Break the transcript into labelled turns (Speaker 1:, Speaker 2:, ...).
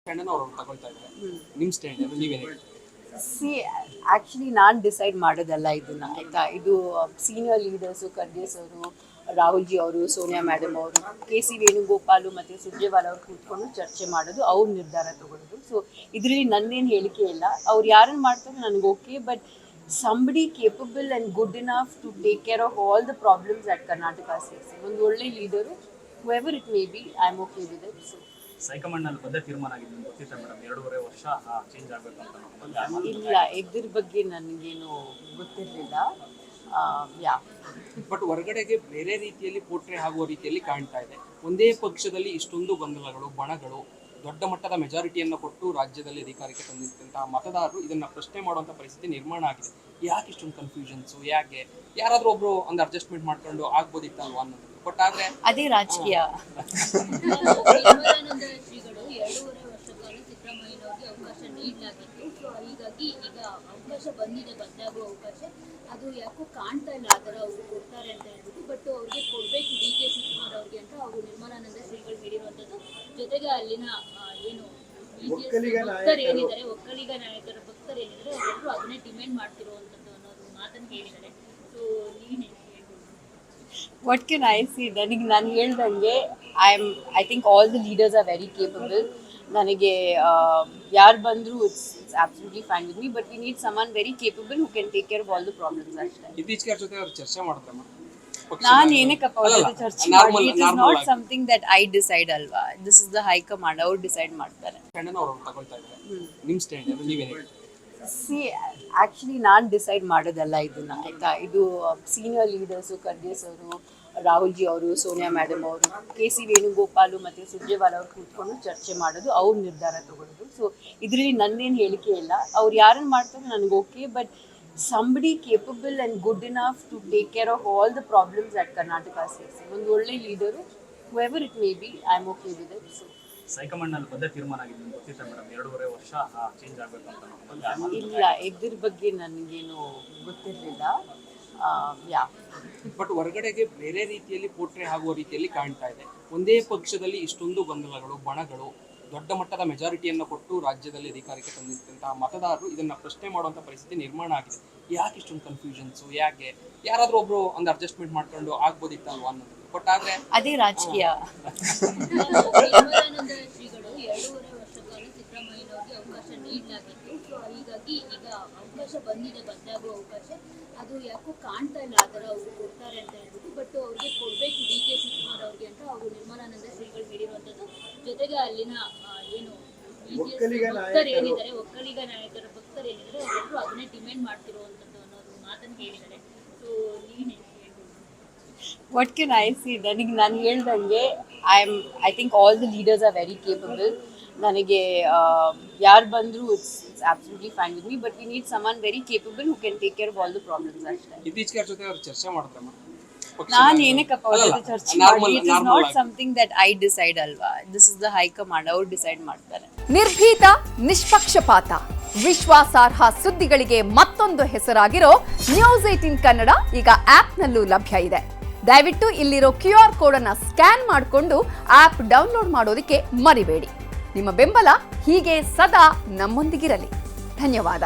Speaker 1: ಸ್ಟ್ಯಾಂಡನ್ನು ಅವ್ರು ತಗೊಳ್ತಾ ಇದ್ದಾರೆ. ನಿಮ್ಮ ಸ್ಟ್ಯಾಂಡ್ ಅದು ನೀವೇನು ಹೇಳ್ತೀರಿ?
Speaker 2: ಸಿ ಆ್ಯಕ್ಚುಲಿ ನಾನು ಡಿಸೈಡ್ ಮಾಡೋದಲ್ಲ ಇದನ್ನು, ಆಯಿತಾ. ಇದು ಸೀನಿಯರ್ ಲೀಡರ್ಸು, ಖರ್ಗೆ ಅವರು, ರಾಹುಲ್ ಜಿ ಅವರು, ಸೋನಿಯಾ ಮೇಡಮ್ ಅವರು, KC ವೇಣುಗೋಪಾಲು ಮತ್ತು ಸುರ್ಜೇವಾಲ ಅವರು ಕೂತ್ಕೊಂಡು ಚರ್ಚೆ ಮಾಡೋದು, ಅವ್ರ ನಿರ್ಧಾರ ತಗೊಳ್ಳೋದು. ಸೊ ಇದರಲ್ಲಿ ನನ್ನೇನು ಹೇಳಿಕೆ ಇಲ್ಲ. ಅವ್ರು ಯಾರನ್ನು ಮಾಡ್ತಾರೆ ನನಗೆ okay, but somebody capable and good enough to take care of all the problems that Karnataka is facing. ಒಂದು ಒಳ್ಳೆ leader, whoever it may be, I'm okay with it. So
Speaker 1: ಹೈಕಮಾಂಡ್ನಲ್ಲಿ ಬದ್ಧ ತೀರ್ಮಾನ ಆಗಿದೆ ನಿಮ್ಗೆ ಗೊತ್ತಿತ್ತು ಮೇಡಮ್, 2.5 ವರ್ಷ ಚೇಂಜ್ ಆಗಬೇಕು ಅಂತ.
Speaker 2: ಇಲ್ಲ, ಇದ್ರ ಬಗ್ಗೆ ನನಗೇನು ಗೊತ್ತಿರಲಿಲ್ಲ. ಯಾ
Speaker 1: ಬಟ್ ಹೊರಗಡೆಗೆ ಬೇರೆ ರೀತಿಯಲ್ಲಿ ಪೋಟ್ರೆ ಆಗುವ ರೀತಿಯಲ್ಲಿ ಕಾಣ್ತಾ ಇದೆ. ಒಂದೇ ಪಕ್ಷದಲ್ಲಿ ಇಷ್ಟೊಂದು ಗೊಂದಲಗಳು, ಬಣಗಳು, ದೊಡ್ಡ ಮಟ್ಟದ ಮೆಜಾರಿಟಿಯನ್ನು ಕೊಟ್ಟು ರಾಜ್ಯದಲ್ಲಿ ಅಧಿಕಾರಕ್ಕೆ ತಂದಿದ್ದಂತಹ ಮತದಾರರು ಇದನ್ನ ಪ್ರಶ್ನೆ ಮಾಡುವಂಥ ಪರಿಸ್ಥಿತಿ ನಿರ್ಮಾಣ ಆಗಿದೆ. ಯಾಕೆ ಇಷ್ಟೊಂದು ಕನ್ಫ್ಯೂಷನ್ಸು? ಯಾಕೆ ಯಾರಾದರೂ ಒಬ್ರು ಒಂದು ಅಡ್ಜಸ್ಟ್ಮೆಂಟ್ ಮಾಡ್ಕೊಂಡು ಆಗ್ಬೋದಿತ್ತಲ್ವಾ ಅನ್ನೋದು. ಬಟ್ ಆದ್ರೆ
Speaker 2: ಅದೇ ರಾಜಕೀಯ.
Speaker 3: ನಿರ್ಮಲಾನಂದ ಶ್ರೀಗಳು 2.5 ವರ್ಷ ಕಾಲ ಸಿದ್ದರಾಮಯ್ಯನವರಿಗೆ ಅವಕಾಶ ನೀಡಲಾಗಿತ್ತು. ಸೊ ಹೀಗಾಗಿ ಈಗ ಅವಕಾಶ ಬಂದಿದೆ, ಬದಲಾಗುವ ಅವಕಾಶ. ಅದು ಯಾಕೋ ಕಾಣ್ತಾ ಇಲ್ಲ ಆ ಥರ ಅವರು ಕೊಡ್ತಾರೆ ಅಂತ ಹೇಳ್ಬಿಟ್ಟು. ಬಟ್ ಅವ್ರಿಗೆ ಕೊಡಬೇಕು DK ಶಿವಕುಮಾರ್ ಅವ್ರಿಗೆ ಅಂತ ಅವರು ನಿರ್ಮಲಾನಂದ ಶ್ರೀಗಳು ಹೇಳಿರುವಂಥದ್ದು. ಜೊತೆಗೆ ಅಲ್ಲಿನ ಏನು ಭಕ್ತರು ಏನಿದ್ದಾರೆ, ಒಕ್ಕಲಿಗ ನಾಯಕರ ಭಕ್ತರು ಏನಿದ್ದಾರೆ, ಅವರೆಲ್ಲರೂ ಅದನ್ನೇ ಡಿಮ್ಯಾಂಡ್ ಮಾಡ್ತಿರುವಂಥದ್ದು ಅನ್ನೋದು ಮಾತನ್ನು ಹೇಳಿದ್ದಾರೆ. ಸೊ ನೀವೇನು ಹೇಳ್ಬೋದು?
Speaker 2: What can I see? ನನಗೆ ನಾನು ಹೇಳ್ದಂಗೆ I think all the leaders are very capable. ನನಗೆ ಯಾರು ಬಂದರೂ it's absolutely fine with me, but we need someone very capable who can take care of all the problems ಅಷ್ಟೇ.
Speaker 1: ಇತ್ತೀಚೆಗೆ ಜೊತೆ ಅವ್ರು ಚರ್ಚೆ ಮಾಡಿದ್ರಮ್ಮ.
Speaker 2: ನಾನು ಏನಕ್ಕಪ್ಪ ಅವ್ರ ಜೊತೆ ಚರ್ಚೆ ಮಾಡಿ? It is not something that I decide ಅಲ್ವಾ. ದಿಸ್ ಇಸ್ ದ ಹೈಕಮಾಂಡ್, ಅವ್ರು ಡಿಸೈಡ್ ಮಾಡ್ತಾರೆ.
Speaker 1: ಸ್ಟ್ಯಾಂಡನ್ನು ಅವ್ರು ತಗೊಳ್ತಾ ಇದ್ದಾರೆ. ನಿಮ್ಮ ಸ್ಟ್ಯಾಂಡ್ ಅದು ನೀವೇನು ಹೇಳ್ತೀರಿ?
Speaker 2: ಸಿ ಆ್ಯಕ್ಚುಲಿ ನಾನು ಡಿಸೈಡ್ ಮಾಡೋದಲ್ಲ ಇದನ್ನು, ಆಯಿತಾ. ಇದು ಸೀನಿಯರ್ ಲೀಡರ್ಸು, ಖರ್ಗೆ ಅವರು, ರಾಹುಲ್ ಜಿ ಅವರು, ಸೋನಿಯಾ ಮೇಡಮ್ ಅವರು, KC ವೇಣುಗೋಪಾಲು ಮತ್ತು ಸುರ್ಜೇವಾಲ ಅವರು ಕೂತ್ಕೊಂಡು ಚರ್ಚೆ ಮಾಡೋದು, ಅವ್ರ ನಿರ್ಧಾರ ತಗೊಳ್ಳೋದು. ಸೊ ಇದರಲ್ಲಿ ನನ್ನೇನು ಹೇಳಿಕೆ ಇಲ್ಲ. ಅವ್ರು ಯಾರನ್ನು ಮಾಡ್ತಾರೆ ನನಗೆ okay, but somebody capable and good enough to take care of all the problems that Karnataka is facing. ಒಂದು ಒಳ್ಳೆ leader, whoever it may be, I'm okay with it. So
Speaker 1: ಹೈಕಮಾಂಡ್ನಲ್ಲಿ ಬದ್ಧ ತೀರ್ಮಾನ ಆಗಿದೆ ನಿಮ್ಗೆ ಗೊತ್ತಿತ್ತು ಮೇಡಮ್, 2.5 ವರ್ಷ ಚೇಂಜ್ ಆಗಬೇಕು ಅಂತ.
Speaker 2: ಇಲ್ಲ, ಇದ್ರ ಬಗ್ಗೆ ನನಗೇನು ಗೊತ್ತಿರಲಿಲ್ಲ. ಯಾ
Speaker 1: ಬಟ್ ಹೊರಗಡೆಗೆ ಬೇರೆ ರೀತಿಯಲ್ಲಿ ಪೋಟ್ರೆ ಆಗುವ ರೀತಿಯಲ್ಲಿ ಕಾಣ್ತಾ ಇದೆ. ಒಂದೇ ಪಕ್ಷದಲ್ಲಿ ಇಷ್ಟೊಂದು ಗೊಂದಲಗಳು, ಬಣಗಳು, ದೊಡ್ಡ ಮಟ್ಟದ ಮೆಜಾರಿಟಿಯನ್ನು ಕೊಟ್ಟು ರಾಜ್ಯದಲ್ಲಿ ಅಧಿಕಾರಕ್ಕೆ ತಂದಿದ್ದಂತಹ ಮತದಾರರು ಇದನ್ನ ಪ್ರಶ್ನೆ ಮಾಡುವಂಥ ಪರಿಸ್ಥಿತಿ ನಿರ್ಮಾಣ ಆಗಿದೆ. ಯಾಕೆ ಇಷ್ಟೊಂದು ಕನ್ಫ್ಯೂಷನ್ಸು? ಯಾಕೆ ಯಾರಾದರೂ ಒಬ್ರು ಒಂದು ಅಡ್ಜಸ್ಟ್ಮೆಂಟ್ ಮಾಡ್ಕೊಂಡು ಆಗ್ಬೋದಿತ್ತಲ್ವಾ ಅನ್ನೋದು. ಬಟ್ ಆದ್ರೆ
Speaker 2: ಅದೇ ರಾಜಕೀಯ.
Speaker 3: ನಿರ್ಮಲಾನಂದ ಶ್ರೀಗಳು 2.5 ವರ್ಷ ಕಾಲ ಸಿದ್ದರಾಮಯ್ಯನವರಿಗೆ ಅವಕಾಶ ನೀಡಲಾಗಿತ್ತು. ಸೊ ಹೀಗಾಗಿ ಈಗ ಅವಕಾಶ ಬಂದಿದೆ, ಬದಲಾಗುವ ಅವಕಾಶ. ಅದು ಯಾಕೋ ಕಾಣ್ತಾ ಇಲ್ಲ ಆ ಥರ ಅವರು ಕೊಡ್ತಾರೆ ಅಂತ ಹೇಳ್ಬಿಟ್ಟು. ಬಟ್ ಅವ್ರಿಗೆ ಕೊಡಬೇಕು DK ಶಿವಕುಮಾರ್ ಅವ್ರಿಗೆ ಅಂತ ಅವರು ನಿರ್ಮಲಾನಂದ ಶ್ರೀಗಳು ಹೇಳಿರುವಂಥದ್ದು. ಜೊತೆಗೆ ಅಲ್ಲಿನ ಏನು ಭಕ್ತರು ಏನಿದ್ದಾರೆ, ಒಕ್ಕಲಿಗ ನಾಯಕರ ಭಕ್ತರು ಏನಿದ್ದಾರೆ, ಅವರೆಲ್ಲರೂ ಅದನ್ನೇ ಡಿಮ್ಯಾಂಡ್ ಮಾಡ್ತಿರುವಂಥದ್ದು ಅನ್ನೋದು ಮಾತನ್ನು ಹೇಳಿದ್ದಾರೆ. ಸೊ ನೀವೇನು ಹೇಳ್ಬೋದು?
Speaker 2: What can I see? ನನಗೆ ನಾನು ಹೇಳ್ದಂಗೆ I think all the leaders are very capable. ನನಗೆ ಯಾರು ಬಂದರೂ it's absolutely fine with me, but we need someone very capable who can take care of all the problems ಅಷ್ಟೇ.
Speaker 1: ಇತ್ತೀಚೆಗೆ ಜೊತೆ ಅವ್ರು ಚರ್ಚೆ ಮಾಡಿದ್ರಮ್ಮ.
Speaker 2: ನಾನು ಏನಕ್ಕಪ್ಪ ಅವ್ರ ಜೊತೆ ಚರ್ಚೆ ಮಾಡಿ? It is not something that I decide ಅಲ್ವಾ. ದಿಸ್ ಇಸ್ ದ ಹೈಕಮಾಂಡ್, ಅವ್ರು ಡಿಸೈಡ್ ಮಾಡ್ತಾರೆ.
Speaker 4: ನಿರ್ಭೀತ, ನಿಷ್ಪಕ್ಷಪಾತ, ವಿಶ್ವಾಸಾರ್ಹ ಸುದ್ದಿಗಳಿಗೆ ಮತ್ತೊಂದು ಹೆಸರಾಗಿರೋ News18 ಕನ್ನಡ ಈಗ ಆಪ್ನಲ್ಲೂ ಲಭ್ಯ ಇದೆ. ದಯವಿಟ್ಟು ಇಲ್ಲಿರೋ QR ಕೋಡ್ ಅನ್ನ ಸ್ಕ್ಯಾನ್ ಮಾಡಿಕೊಂಡು ಆಪ್ ಡೌನ್ಲೋಡ್ ಮಾಡೋದಕ್ಕೆ ಮರಿಬೇಡಿ. ನಿಮ್ಮ ಬೆಂಬಲ ಹೀಗೆ ಸದಾ ನಮ್ಮೊಂದಿಗಿರಲಿ. ಧನ್ಯವಾದ.